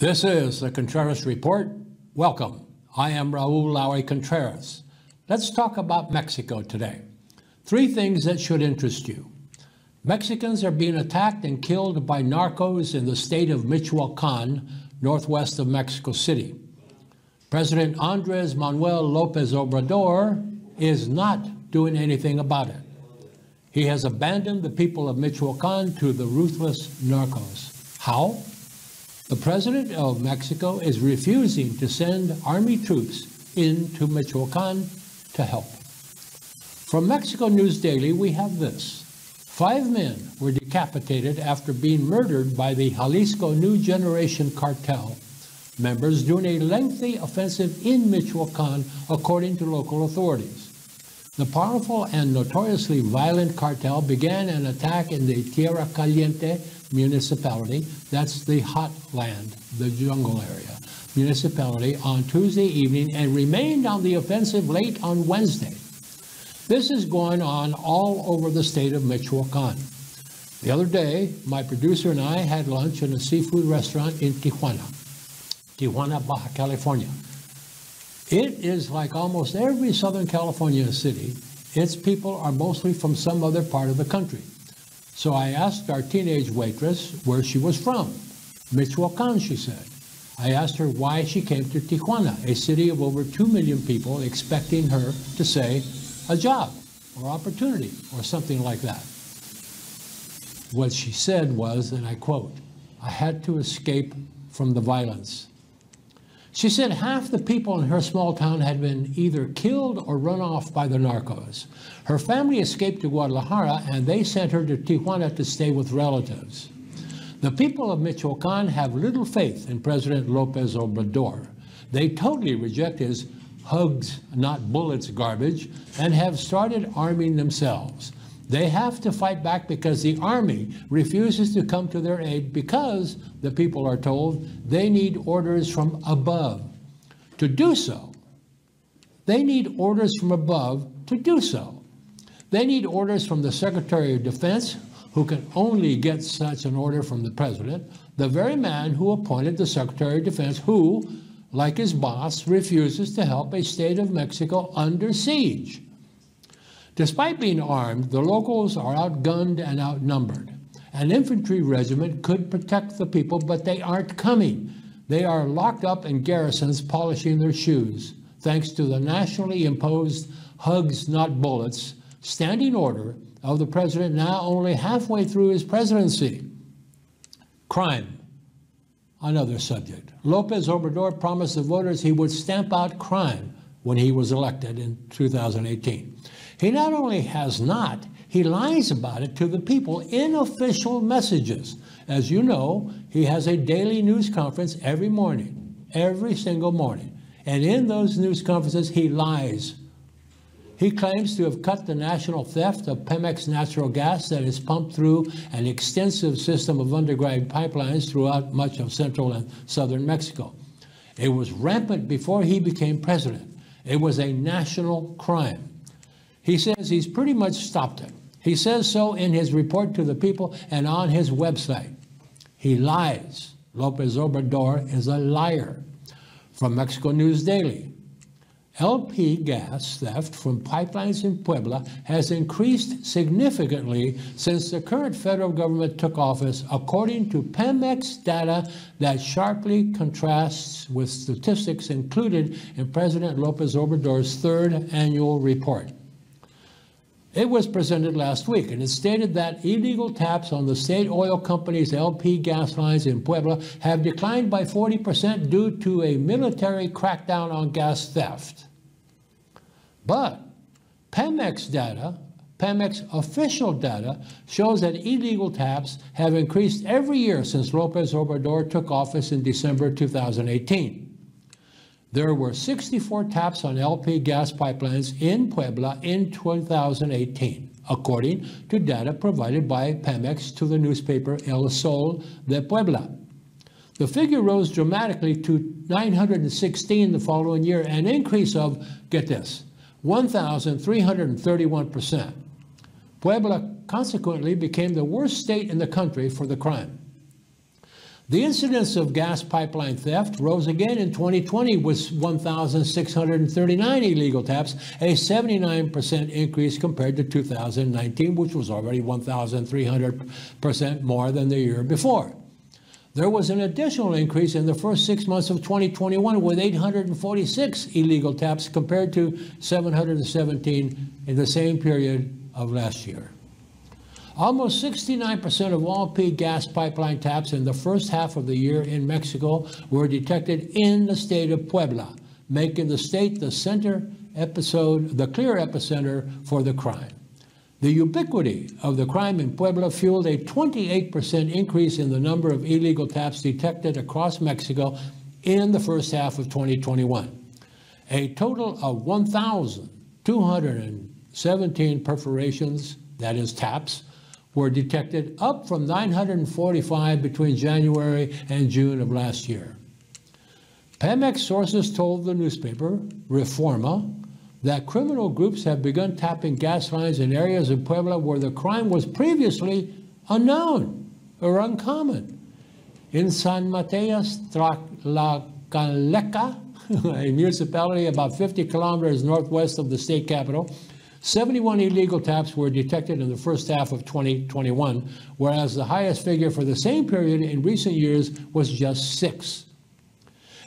This is the Contreras Report. Welcome. I am Raul Lowry Contreras. Let's talk about Mexico today. 3 things that should interest you. Mexicans are being attacked and killed by narcos in the state of Michoacán, northwest of Mexico City. President Manuel Lopez Obrador is not doing anything about it. He has abandoned the people of Michoacán to the ruthless narcos. How? The president of Mexico is refusing to send army troops into Michoacán to help. From Mexico News Daily, we have this. 5 men were decapitated after being murdered by the Jalisco New Generation cartel members during a lengthy offensive in Michoacán, according to local authorities. The powerful and notoriously violent cartel began an attack in the Tierra Caliente municipality, that's the hot land, the jungle area, municipality, on Tuesday evening and remained on the offensive late on Wednesday. This is going on all over the state of Michoacán. The other day, my producer and I had lunch in a seafood restaurant in Tijuana, Baja California. It is like almost every Southern California city. Its people are mostly from some other part of the country. So I asked our teenage waitress where she was from. Michoacán, she said. I asked her why she came to Tijuana, a city of over 2 million people, expecting her to say a job or opportunity or something like that. What she said was, and I quote, "I had to escape from the violence." She said half the people in her small town had been either killed or run off by the narcos. Her family escaped to Guadalajara, and they sent her to Tijuana to stay with relatives. The people of Michoacán have little faith in President Lopez Obrador. They totally reject his hugs, not bullets garbage, and have started arming themselves. They have to fight back because the army refuses to come to their aid because, the people are told, they need orders from above to do so. They need orders from above to do so. They need orders from the Secretary of Defense, who can only get such an order from the president, the very man who appointed the Secretary of Defense, who, like his boss, refuses to help a state of Mexico under siege. Despite being armed, the locals are outgunned and outnumbered. An infantry regiment could protect the people, but they aren't coming. They are locked up in garrisons polishing their shoes, thanks to the nationally imposed hugs, not bullets, standing order of the president now only halfway through his presidency. Crime, another subject. Lopez Obrador promised the voters he would stamp out crime when he was elected in 2018. He not only has not, he lies about it to the people in official messages. As you know, he has a daily news conference every morning, every single morning. And in those news conferences, he lies. He claims to have cut the national theft of Pemex natural gas that is pumped through an extensive system of underground pipelines throughout much of central and southern Mexico. It was rampant before he became president. It was a national crime. He says he's pretty much stopped it. He says so in his report to the people and on his website. He lies. Lopez Obrador is a liar. From Mexico News Daily, LP gas theft from pipelines in Puebla has increased significantly since the current federal government took office, according to Pemex data that sharply contrasts with statistics included in President Lopez Obrador's 3rd annual report. It was presented last week, and it stated that illegal taps on the state oil company's LP gas lines in Puebla have declined by 40% due to a military crackdown on gas theft. But Pemex data, Pemex official data, shows that illegal taps have increased every year since Lopez Obrador took office in December 2018. There were 64 taps on LP gas pipelines in Puebla in 2018, according to data provided by Pemex to the newspaper El Sol de Puebla. The figure rose dramatically to 916 the following year, an increase of, get this, 1,331%. Puebla consequently became the worst state in the country for the crime. The incidence of gas pipeline theft rose again in 2020 with 1,639 illegal taps, a 79% increase compared to 2019, which was already 1,300% more than the year before. There was an additional increase in the first 6 months of 2021 with 846 illegal taps compared to 717 in the same period of last year. Almost 69% of all gas pipeline taps in the first half of the year in Mexico were detected in the state of Puebla, making the state the clear epicenter for the crime. The ubiquity of the crime in Puebla fueled a 28% increase in the number of illegal taps detected across Mexico in the first half of 2021. A total of 1,217 perforations, that is taps, were detected, up from 945 between January and June of last year. Pemex sources told the newspaper Reforma that criminal groups have begun tapping gas lines in areas of Puebla where the crime was previously unknown or uncommon. In San Mateos Tlaxcaleca, a municipality about 50 kilometers northwest of the state capital, 71 illegal taps were detected in the first half of 2021, whereas the highest figure for the same period in recent years was just 6.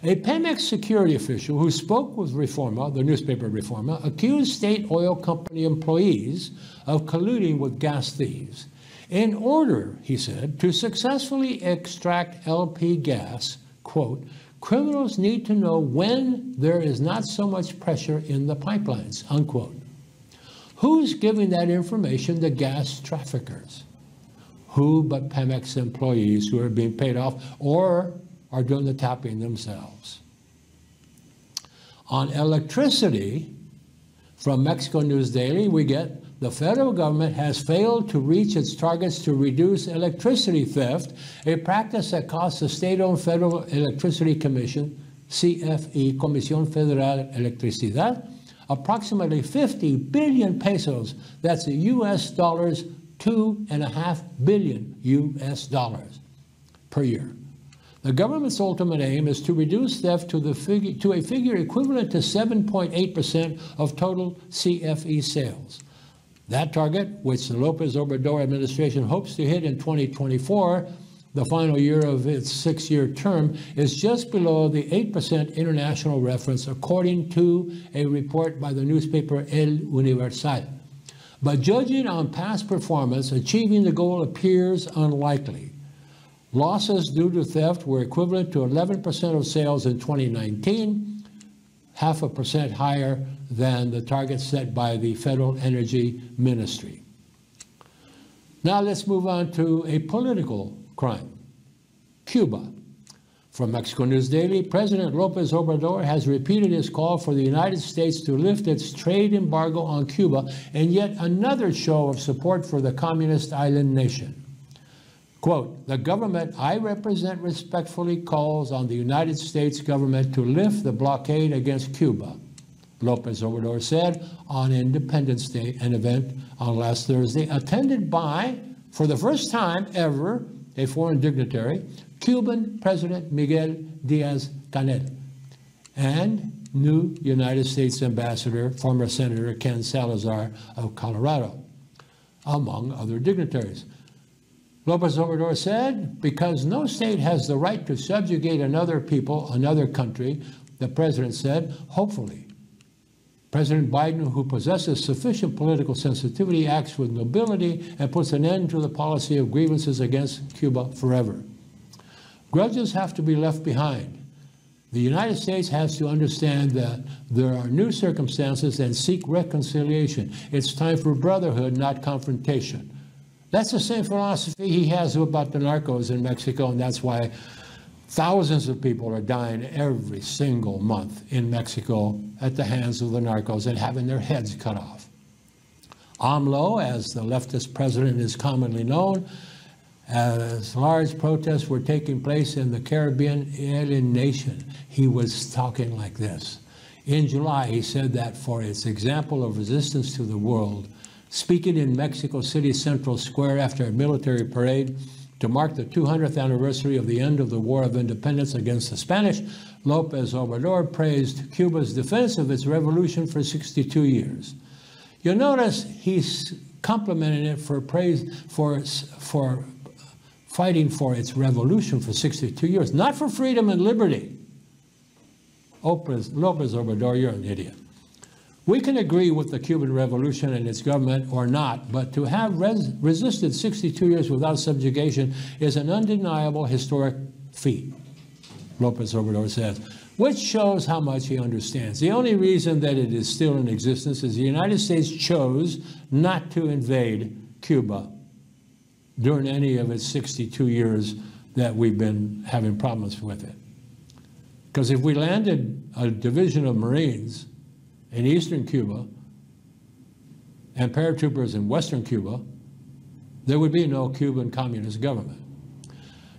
A Pemex security official who spoke with Reforma, the newspaper Reforma, accused state oil company employees of colluding with gas thieves. In order, he said, to successfully extract LP gas, quote, criminals need to know when there is not so much pressure in the pipelines, unquote. Who's giving that information to gas traffickers? Who but Pemex employees who are being paid off or are doing the tapping themselves? On electricity, from Mexico News Daily, we get the federal government has failed to reach its targets to reduce electricity theft, a practice that costs the state-owned Federal Electricity Commission, CFE, Comisión Federal de Electricidad, approximately 50 billion pesos. That's US dollars, $2.5 billion US dollars per year. The government's ultimate aim is to reduce theft to a figure equivalent to 7.8% of total CFE sales. That target, which the Lopez Obrador administration hopes to hit in 2024, the final year of its 6-year term, is just below the 8% international reference, according to a report by the newspaper El Universal. But judging on past performance, achieving the goal appears unlikely. Losses due to theft were equivalent to 11% of sales in 2019, 0.5% higher than the target set by the Federal Energy Ministry. Now let's move on to a political crime. Cuba. From Mexico News Daily, President Lopez Obrador has repeated his call for the United States to lift its trade embargo on Cuba, and yet another show of support for the communist island nation. Quote, the government I represent respectfully calls on the United States government to lift the blockade against Cuba, Lopez Obrador said on Independence Day, an event on last Thursday, attended by, for the first time ever, a foreign dignitary, Cuban President Miguel Diaz-Canel, and new United States Ambassador, former Senator Ken Salazar of Colorado, among other dignitaries. Lopez Obrador said, because no state has the right to subjugate another people, another country, the president said, hopefully, President Biden, who possesses sufficient political sensitivity, acts with nobility and puts an end to the policy of grievances against Cuba forever. Grudges have to be left behind. The United States has to understand that there are new circumstances and seek reconciliation. It's time for brotherhood, not confrontation. That's the same philosophy he has about the narcos in Mexico, and that's why thousands of people are dying every single month in Mexico at the hands of the narcos and having their heads cut off. AMLO, as the leftist president is commonly known, as large protests were taking place in the Caribbean alien nation, he was talking like this. In July, he said that for its example of resistance to the world, speaking in Mexico City Central Square after a military parade, To mark the 200th anniversary of the end of the War of Independence against the Spanish, Lopez Obrador praised Cuba's defense of its revolution for 62 years. You'll notice he's complimenting it for fighting for its revolution for 62 years, not for freedom and liberty. Lopez Obrador, you're an idiot. We can agree with the Cuban Revolution and its government or not, but to have resisted 62 years without subjugation is an undeniable historic feat, Lopez Obrador says, which shows how much he understands. The only reason that it is still in existence is the United States chose not to invade Cuba during any of its 62 years that we've been having problems with it. Because if we landed a division of Marines in eastern Cuba and paratroopers in western Cuba, there would be no Cuban communist government.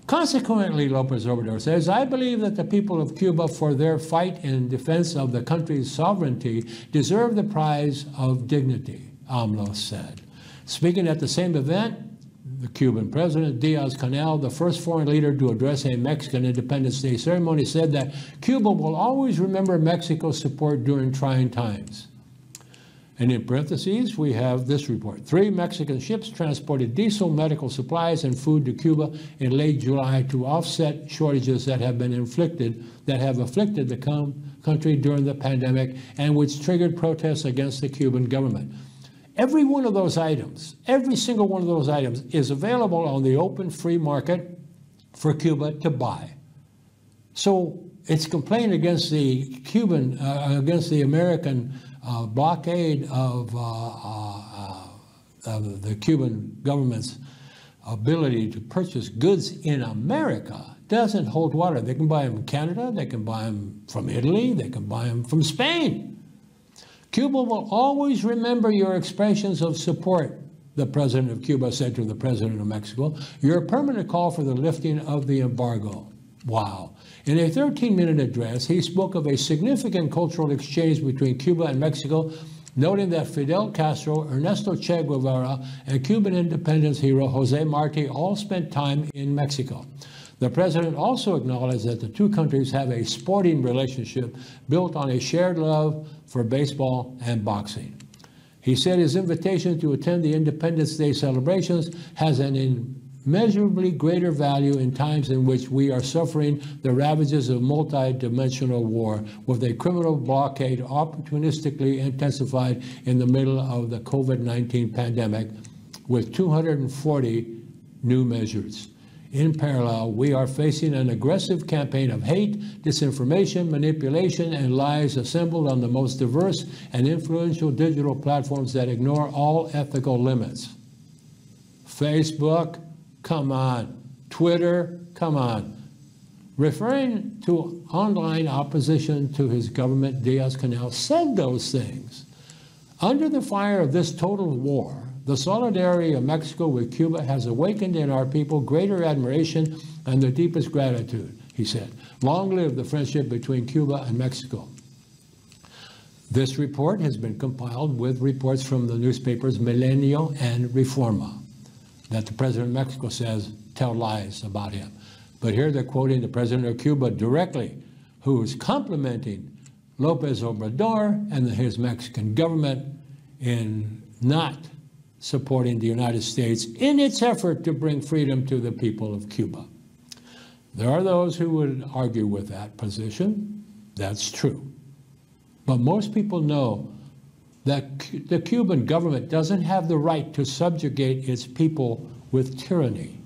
Consequently, Lopez Obrador says, I believe that the people of Cuba, for their fight in defense of the country's sovereignty, deserve the prize of dignity, AMLO said. Speaking at the same event, the Cuban president, Diaz-Canel, the first foreign leader to address a Mexican Independence Day ceremony, said that Cuba will always remember Mexico's support during trying times. And in parentheses, we have this report. 3 Mexican ships transported diesel, medical supplies, and food to Cuba in late July to offset shortages that have afflicted the country during the pandemic and which triggered protests against the Cuban government. Every one of those items, every single one of those items is available on the open free market for Cuba to buy. So it's complaint against the against the American blockade of the Cuban government's ability to purchase goods in America doesn't hold water. They can buy them in Canada, they can buy them from Italy, they can buy them from Spain. Cuba will always remember your expressions of support, the president of Cuba said to the president of Mexico, your permanent call for the lifting of the embargo. Wow. In a 13-minute address, he spoke of a significant cultural exchange between Cuba and Mexico, noting that Fidel Castro, Ernesto Che Guevara, and Cuban independence hero Jose Marti all spent time in Mexico. The president also acknowledged that the two countries have a sporting relationship built on a shared love for baseball and boxing. He said his invitation to attend the Independence Day celebrations has an immeasurably greater value in times in which we are suffering the ravages of multi-dimensional war, with a criminal blockade opportunistically intensified in the middle of the COVID-19 pandemic, with 240 new measures. In parallel, we are facing an aggressive campaign of hate, disinformation, manipulation, and lies assembled on the most diverse and influential digital platforms that ignore all ethical limits. Facebook, come on. Twitter, come on. Referring to online opposition to his government, Diaz-Canel said those things. Under the fire of this total war, the solidarity of Mexico with Cuba has awakened in our people greater admiration and the deepest gratitude, he said. Long live the friendship between Cuba and Mexico. This report has been compiled with reports from the newspapers Milenio and Reforma that the president of Mexico says tell lies about him. But here they're quoting the president of Cuba directly, who is complimenting Lopez Obrador and his Mexican government in not supporting the United States in its effort to bring freedom to the people of Cuba. There are those who would argue with that position. That's true. But most people know that the Cuban government doesn't have the right to subjugate its people with tyranny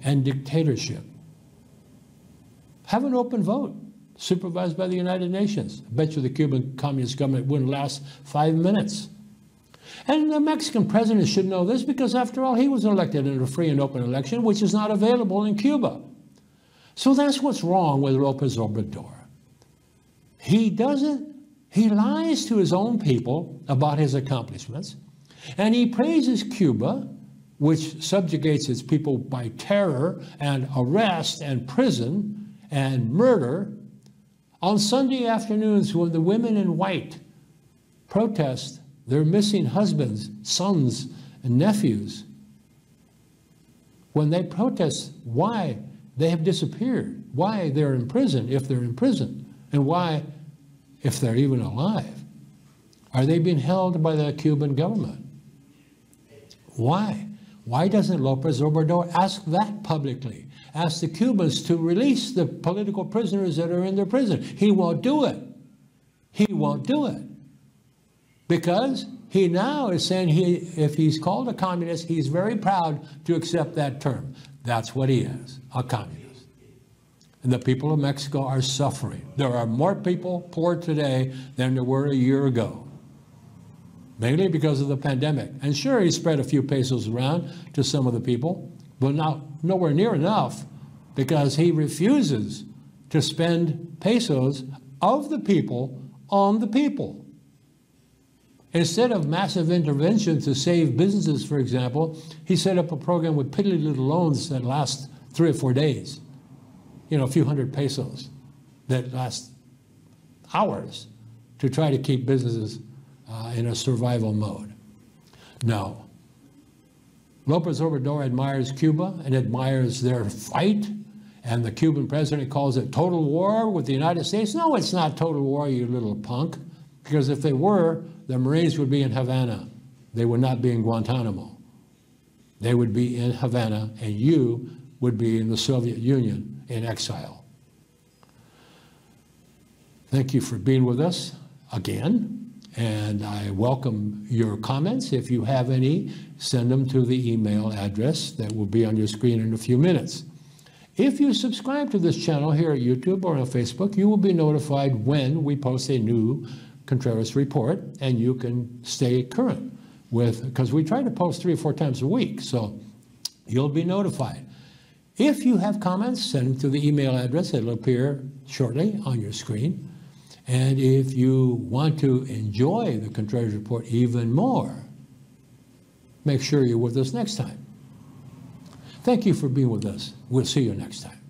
and dictatorship. Have an open vote, supervised by the United Nations. I bet you the Cuban Communist government wouldn't last 5 minutes. And the Mexican president should know this because, after all, he was elected in a free and open election, which is not available in Cuba. So that's what's wrong with Lopez Obrador. He lies to his own people about his accomplishments, and he praises Cuba, which subjugates its people by terror and arrest and prison and murder, on Sunday afternoons when the women in white protest their missing husbands, sons, and nephews. when they protest why they have disappeared, why they're in prison, if they're in prison, and why, if they're even alive, are they being held by the Cuban government? Why? Why doesn't Lopez Obrador ask that publicly? Ask the Cubans to release the political prisoners that are in their prison. He won't do it. He won't do it. Because he now is saying if he's called a communist, he's very proud to accept that term. That's what he is, a communist. And the people of Mexico are suffering. There are more people poor today than there were a year ago, mainly because of the pandemic. And sure, he spread a few pesos around to some of the people, but nowhere near enough, because he refuses to spend pesos of the people on the people. Instead of massive intervention to save businesses, for example, he set up a program with piddly little loans that last 3 or 4 days. You know, a few hundred pesos that last hours to try to keep businesses in a survival mode. No. Lopez Obrador admires Cuba and admires their fight, and the Cuban president calls it total war with the United States. No, it's not total war, you little punk, because if they were, the Marines would be in Havana. They would not be in Guantanamo. They would be in Havana, and you would be in the Soviet Union in exile. Thank you for being with us again, and I welcome your comments. If you have any, send them to the email address that will be on your screen in a few minutes. If you subscribe to this channel here at YouTube or on Facebook, you will be notified when we post a new Contreras report, and you can stay current with, because we try to post 3 or 4 times a week, so you'll be notified. If you have comments, send them to the email address. It'll appear shortly on your screen. And if you want to enjoy the Contreras report even more, make sure you're with us next time. Thank you for being with us. We'll see you next time.